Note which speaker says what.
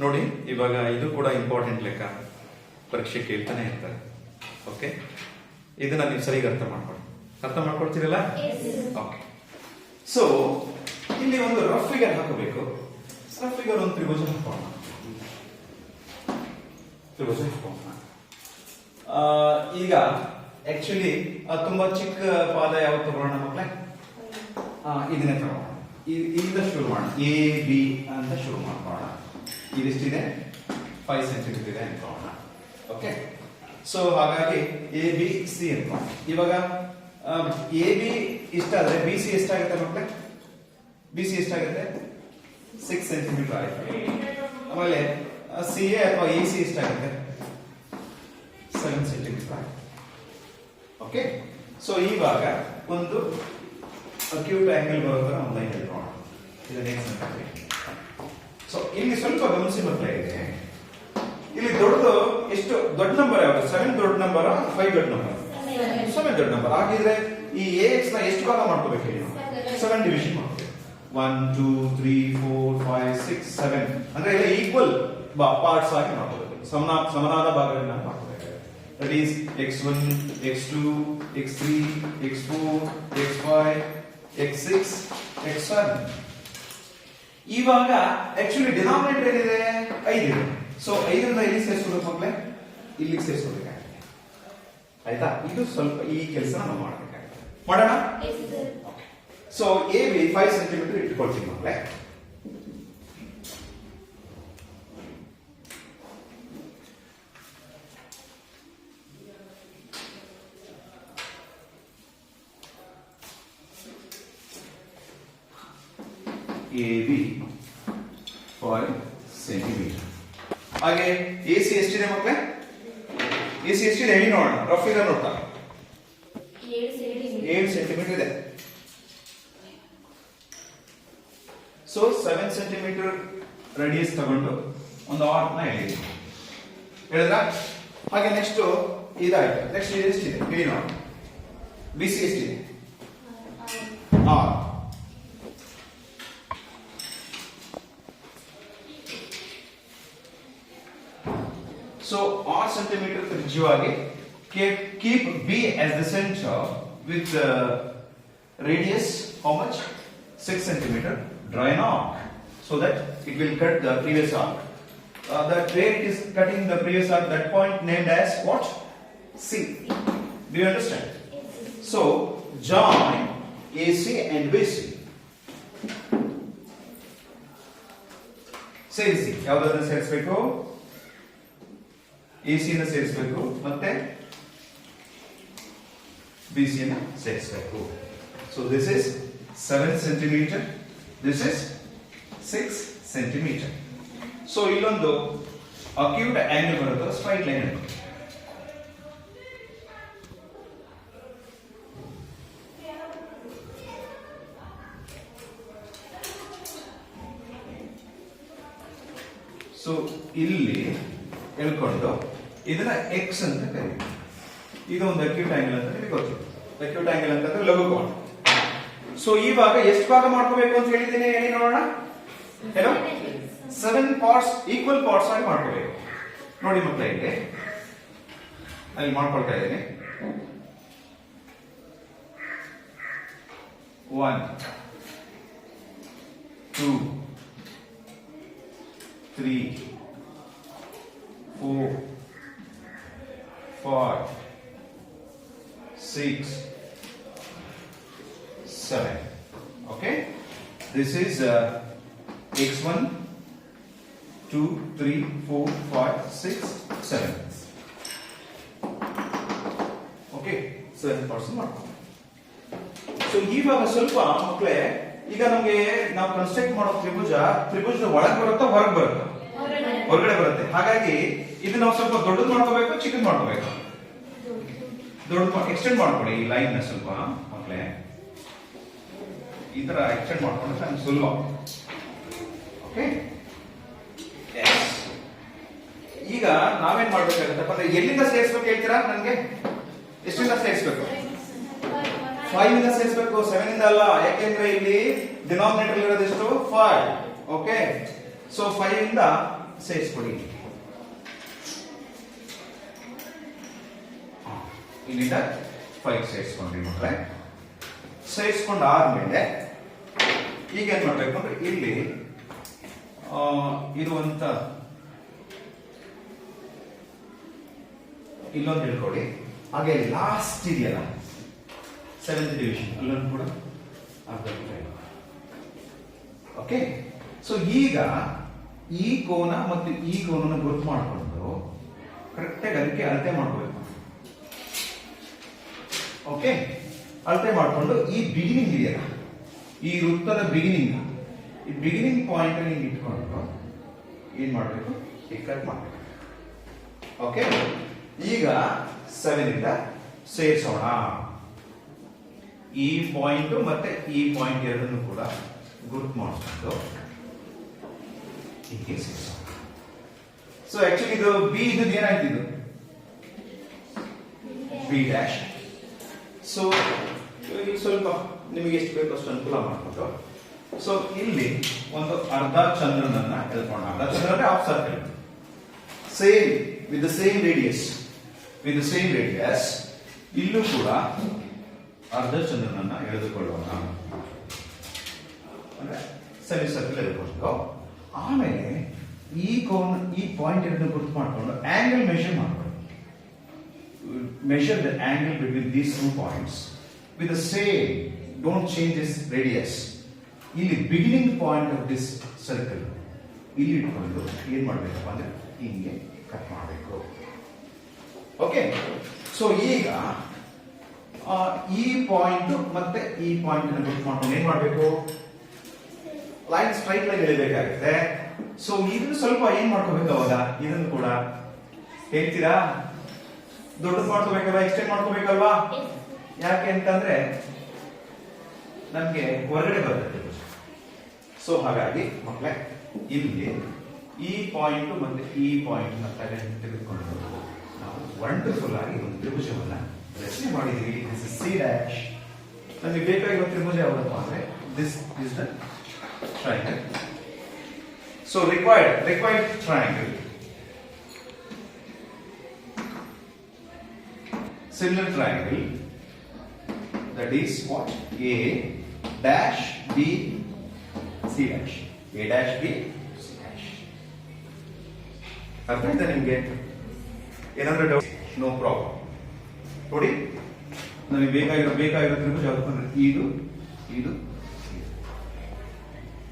Speaker 1: ನೋಡಿ, ಇವಾಗ ಇದು ಕೂಡ ಇಂಪಾರ್ಟೆಂಟ್ ಲೆಕ್ಕ, ಪರೀಕ್ಷೆ ಕೇಳ್ತಾನೆ ಇರ್ತಾರೆ. ಓಕೆ, ಇದನ್ನ ನೀವು ಸರಿಯಾಗಿ ಅರ್ಥ ಮಾಡ್ಕೊಳ್ತೀರಲ್ಲ? ಓಕೆ. ಸೊ ಇಲ್ಲಿ ಒಂದು ರಫ್ ಫಿಗರ್ ಹಾಕಬೇಕು. ರಫ್ ಫಿಗರ್ ಒಂದು ತ್ರಿಭುಜ ಹಾಕೋಣ. ಈಗ ಆಕ್ಚುಲಿ ತುಂಬಾ ಚಿಕ್ಕ ಪಾದ ಯಾವ್ದು ತಗೊಳ್ಳೋಣ ಮಕ್ಕಳೇ? ಇದನ್ನೇ ತಗೋಣ. ಇಲ್ಲಿಂದ ಶುರು ಮಾಡೋಣ. ಎ ಬಿ ಅಂತ ಶುರು ಮಾಡ್ಕೊಳ್ಳೋಣ. ಇದಿಷ್ಟಿದೆ, 5 ಸೆಂಟಿಮೀಟರ್ ಇದೆ ಅನ್ಕೊಳ್ಳೋಣ. ಓಕೆ, ಸೊ ಹಾಗಾಗಿ ಎ ಬಿ ಸಿ ಅನ್ಕೊಳ್ಳೋಣ. ಇವಾಗ ಎ ಬಿ ಇಷ್ಟ ಆದ್ರೆ ಬಿ ಸಿ ಎಷ್ಟಾಗುತ್ತೆ ಮಕ್ಕಳೇ? ಬಿ ಸಿ ಎಷ್ಟಾಗುತ್ತೆ? 6 ಸೆಂಟಿಮೀಟರ್ ಆಯ್ತು. ಆಮೇಲೆ ಸಿ ಎ ಅಥವಾ ಎ ಸಿ ಎಷ್ಟಾಗುತ್ತೆ? 7 ಸೆಂಟಿಮೀಟರ್ ಆಯ್ತು. ಓಕೆ, ಸೊ ಇವಾಗ ಒಂದು ಅಕ್ಯೂಟ್ ಆಂಗಲ್ ಬರೋ ತರ ಒಂದು ಲೈನ್ ಇಟ್ಕೊಳ್ಳೋಣ. ಸೊ ಇಲ್ಲಿ ಸ್ವಲ್ಪ ಗಮನಿಸಿ ಮಕ್ಕಳೇ, ಇದೆ ಇಲ್ಲಿ ದೊಡ್ಡದು ಎಷ್ಟು ದೊಡ್ಡ ನಂಬರ್ ಯಾವುದು? 7 ದೊಡ್ಡ ನಂಬರ್, 5 ದೊಡ್ಡ ನಂಬರ್? 7 ದೊಡ್ಡ ನಂಬರ್. ಹಾಗಿದ್ರೆ ಈ ಎಕ್ಸ್ ನ ಎಷ್ಟು ಭಾಗ ಮಾಡ್ಕೋಬೇಕು ಹೇಳಿ? 7 ಡಿವಿಷನ್ ಮಾಡ್ಬೇಕು. 1 2 3 4 5 6 7 ಅಂದ್ರೆ ಎಲ್ಲ ಈಕ್ವಲ್ ಪಾರ್ಟ್ಸ್ ಆಗಿ ಮಾಡ್ಕೋಬೇಕು. ಸಮನಾದ ಭಾಗಗಳನ್ನ ಮಾಡ್ಕೋಬೇಕು. That is x1 x2 x3 x4 x5 x6 x7. ಇವಾಗ ಆಕ್ಚುಲಿ ಡಿನಾಮಿನೇಟರ್ ಏನಿದೆ? 5 ಇದೆ. ಸೊ 5ರಿಂದ ಇಲ್ಲಿ ಸೇರಿಸಬೇಕು ಮಕ್ಕಳೇ, ಇಲ್ಲಿಗೆ ಸೇರಿಸಬೇಕಾಗುತ್ತೆ. ಆಯ್ತಾ? ಇದು ಸ್ವಲ್ಪ ಈ ಕೆಲಸ ನಾವು ಮಾಡಬೇಕಾಗುತ್ತೆ. ಮಾಡೋಣ. ಸೊ ಎ ಬಿ 5 ಸೆಂಟಿಮೀಟರ್ ಇಟ್ಕೊಳ್ತೀವಿ ಮಕ್ಕಳೇ. A B 5 centimetre. ಹಾಗೆ ಎ ಸಿ ಎಷ್ಟಿದೆ ಮಕ್ಕಳೇ? ಎ ಸಿ ಎಷ್ಟಿದೆ ಹೇಳಿ ನೋಡೋಣ. ರಫ್ ಫಿಗರ್ ನೋಡ್ತಾ 7 ಸೆಂಟಿಮೀಟರ್ ಇದೆ. ಸೊ 7 ಸೆಂಟಿಮೀಟರ್ ರೇಡಿಯಸ್ ತಗೊಂಡು ಒಂದು ಆರ್ಕ್ ನ ಹೇಳಿದ್ರ. ಹಾಗೆ ನೆಕ್ಸ್ಟ್ ಇದಾಯ್ತು. ನೆಕ್ಸ್ಟ್ ಎಷ್ಟಿದೆ ಹೇಳಿ ನೋಡೋಣ. ಬಿ ಸಿ ಎಷ್ಟಿದೆ? ಆರ್. So r centimeter ತ್ರಿಜ್ಯವಾಗಿ keep B as the center with radius how much? 6 centimeter. Draw an arc so that it will cut the previous arc. That where it is cutting the previous arc, that point named as what? C. Do you understand? So join AC and BC. ಸೇರಿಸಿ. ಯಾವುದಾದ್ರೂ ಸೇರಿಸಬೇಕು? AC ನ ಸೇರಿಸಬೇಕು ಮತ್ತೆ ಬಿಸಿ ನ ಸೇರಿಸಬೇಕು. So this is 7 centimetre, this is 6 centimetre. So ಇಲ್ಲೊಂದು acute angle ಬರುತ್ತೆ, ಸ್ಟ್ರೈಟ್ ಲೈನ್ ಅಂತ. ಸೊ ಇಲ್ಲಿ ಹೇಳ್ಕೊಂಡು ಇದನ್ನ ಎಕ್ಸ್ ಅಂತ ಕರೀತೀವಿ. ಇದು ಒಂದು ಅಕ್ಯೂಟ್ ಆಂಗಲ್ ಅಂತ ನಿಮಗೆ ಗೊತ್ತಿದೆ. ಅಕ್ಯೂಟ್ ಆಂಗಲ್ ಅಂತಂದ್ರೆ ಲಘುಕೋನ. ಸೊ ಇವಾಗ ಎಷ್ಟು ಭಾಗ ಮಾಡ್ಕೋಬೇಕು ಅಂತ ಹೇಳಿದ್ದೀನಿ ಹೇಳಿ ನೋಡೋಣ. ಏನೋ 7 ಪಾರ್ಟ್ಸ್, ಈಕ್ವಲ್ ಪಾರ್ಟ್ಸ್ ಆಗಿ ಮಾಡ್ಕೋಬೇಕು. ನೋಡಿ ಮಕ್ಕಳ, ಇಲ್ಲಿ ಅಲ್ಲಿ ಮಾಡ್ಕೊಳ್ತಾ ಇದ್ದೀನಿ. 1 2 3 4 5 6 7. Okay, this is x1 2 3 4 5 6 7. Okay, 7% ಮಾಡ್ಕೊಂಡು. ಸೊ ಇವಾಗ ಸ್ವಲ್ಪ ಮಕ್ಕಳೇ, ಈಗ ನಮಗೆ ನಾವು ಕನ್ಸ್ಟ್ರಕ್ಟ್ ಮಾಡೋ ತ್ರಿಭುಜದ ಒಳಗೆ ಬರುತ್ತಾ ಹೊರಗೆ ಬರುತ್ತಾ? ಹೊರಗಡೆ ಬರುತ್ತೆ. ಹಾಗಾಗಿ ಇದು ನಾವು ಸ್ವಲ್ಪ ದೊಡ್ಡದು ಮಾಡ್ಕೋಬೇಕು, ಚಿಕ್ಕದು ಮಾಡ್ಕೋಬೇಕು? ದೊಡ್ಡ ಎಕ್ಸ್ಟೆಂಡ್ ಮಾಡ್ಕೊಳ್ಳಿ ಈ ಲೈನ್ ನ ಸ್ವಲ್ಪ ಮಕ್ಕಳೇ. ಈ ತರ ಎಕ್ಸ್ಟೆಂಡ್ ಮಾಡ್ಕೊಂಡ್ರೆ ನಮ್ಗೆ ಸುಲಭ. ಓಕೆ, ಈಗ ನಾವೇನ್ ಮಾಡ್ಬೇಕಾಗತ್ತಪ್ಪ ಅಂದ್ರೆ ಎಲ್ಲಿಂದ ಸೇರಿಸ್ಬೇಕು ಹೇಳ್ತೀರಾ ನನಗೆ? ಎಷ್ಟಿಂದ ಸೇರಿಸ್ಬೇಕು? 5 ಇಂದ ಸೇರಿಸಬೇಕು, 7 ಇಂದ ಅಲ್ಲ. ಯಾಕೆಂದ್ರೆ ಇಲ್ಲಿ ಡಿನಾಮಿನೇಟರ್ ಇರೋದೆಷ್ಟು? 5. ಓಕೆ, ಸೊ 5 ಇಂದ ಸೇರಿಸ್ಕೊಡಿ. ಇಲ್ಲಿಂದ 5 ಸೇರಿಸ್ಕೊಂಡ್ರಿ ಮಕ್ಕಳೇ. ಸೇರಿಸ್ಕೊಂಡಾದ್ಮೇಲೆ ಈಗ ಏನ್ ಮಾಡ್ಬೇಕು ಅಂದ್ರೆ ಇಲ್ಲಿ ಇರುವಂತ ಇಲ್ಲೊಂದು ಹೇಳ್ಕೊಡಿ. ಹಾಗೆ ಲಾಸ್ಟ್ ಇದೆಯಲ್ಲ 7th ಡಿವಿಷನ್ ಅಲ್ಲೊಂದು ಕೂಡ ಅರ್ಧ. ಓಕೆ, ಸೊ ಈಗ ಈ ಕೋನ ಮತ್ತು ಈ ಕೋನನ್ನು ಗುರುತು ಮಾಡಿಕೊಂಡು ಕರೆಕ್ಟಾಗಿ ಅದಕ್ಕೆ ಅಳತೆ ಮಾಡ್ಕೋಬೇಕು. ಓಕೆ, ಅಳತೆ ಮಾಡಿಕೊಂಡು ಈ ಬಿಗಿನಿಂಗ್ ಇದೆಯಲ್ಲ, ಈ ವೃತ್ತದ ಬಿಗಿನಿಂಗ್, ಈ ಬಿಗಿನಿಂಗ್ ಪಾಯಿಂಟ್ ಅಲ್ಲಿ ಇಟ್ಕೊಂಡು ಏನ್ ಮಾಡಬೇಕು, ಈ ಕಟ್ ಮಾಡಬೇಕು. ಓಕೆ, ಈಗ 7 ಇಂದ ಸೇರಿಸೋಣ. ಈ ಪಾಯಿಂಟ್ ಮತ್ತೆ ಈ ಪಾಯಿಂಟ್ ಎರಡನ್ನು ಕೂಡ ಗುರುತು ಮಾಡಿಕೊಂಡು ಹೀಗೆ ಸೇರಿಸೋಣ. ಸೊ ಆಕ್ಚುಲಿ ಇದು ಬಿ ಇದ್ದು ಏನಾಯ್ತು, ಇದು ಬಿ ಡ್ಯಾಶ್. ಸೊ ಸ್ವಲ್ಪ ನಿಮಗೆ ಎಷ್ಟು ಬೇಕು ಅಷ್ಟು ಅನುಕೂಲ ಮಾಡ್ಕೊಂಡು, ಸೊ ಇಲ್ಲಿ ಒಂದು ಅರ್ಧ ಚಂದ್ರನನ್ನ ಎಳ್ಕೊಂಡು, ಅರ್ಧ ಚಂದ್ರ ಅಂದ್ರೆ half circle, same with the same radius, ಇಲ್ಲೂ ಕೂಡ ಅರ್ಧ ಚಂದ್ರನನ್ನ ಎಳೆದುಕೊಳ್ಳೋಣ. ಅಂದ್ರೆ ಸೆಮಿ ಸರ್ಕಲ್ ಎಳೆದುಕೊಂಡು ಆಮೇಲೆ ಈ ಕೋನ್, ಈ ಪಾಯಿಂಟ್ ಎರಡು ಗುರುತು ಮಾಡಿಕೊಂಡು ಆಂಗಲ್ ಮೆಷರ್ ಮಾಡ್ಕೊಳ್ಳಿ. measure the angle between these two points with the same, don't change this radius. ಇಲ್ಲಿ beginning point of this circle ಇಲ್ಲಿ ಇಟ್ಕೊಂಡು ಏನ್ ಮಾಡ್ಬೇಕಪ್ಪ ಅಂದ್ರೆ ಹಿಂಗೆ ಕಟ್ ಮಾಡಬೇಕು. ಓಕೆ, ಸೊ ಈಗ ಈ ಪಾಯಿಂಟ್ ಮತ್ತೆ ಈ ಪಾಯಿಂಟ್ ಅನ್ನು ಗುರುತು ಮಾಡ್ಕೊಂಡು ಏನ್ ಮಾಡ್ಬೇಕು, ಲೈನ್ ಸ್ಟ್ರೈಟ್ ಲೈನ್ ಎಳಿಬೇಕಾಗುತ್ತೆ. ಸೊ ಇದನ್ನು ಸ್ವಲ್ಪ ಏನ್ ಮಾಡ್ಕೋಬೇಕು, ಅವಾಗ ಇದನ್ನು ಕೂಡ ಹೇಳ್ತೀರಾ, ದೊಡ್ಡದು ಮಾಡ್ಕೋಬೇಕಲ್ವಾ, ಎಕ್ಸ್ಟೆಂಡ್ ಮಾಡ್ಕೋಬೇಕಲ್ವಾ? ಯಾಕೆ ಅಂತಂದ್ರೆ ನಮ್ಗೆ ಹೊರಗಡೆ ಬರುತ್ತೆ. ಸೊ ಹಾಗಾಗಿ ಮಕ್ಕಳೇ ಇಲ್ಲಿ ಈ ಪಾಯಿಂಟ್ ಮತ್ತೆ ಈ ಪಾಯಿಂಟ್ ತೆಗೆದುಕೊಂಡು ನಾವು ವಂಡರ್ಫುಲ್ ಆಗಿ ಒಂದು ತ್ರಿಭುಜವನ್ನ ರಚನೆ ಮಾಡಿದೀವಿ. This is C dash. ನಮಗೆ ಬೇಕಾಗಿರೋ ತ್ರಿಭುಜ ಯಾವ್ದಪ್ಪ ಅಂದ್ರೆ this is the triangle. So required triangle, similar triangle, that is what, A dash B C dash, A dash B C dash. ಅರ್ಥ ಆಯ್ತಾ ನಿಮ್ಗೆ? ಏನಾದ್ರೂ ಡೌಟ್? No problem. ನೋಡಿ, ನಮಗೆ ಬೇಕಾಗಿರೋ ತ್ರಿಭುಜ ಯಾವುದು ಅಂದ್ರೆ ಇದು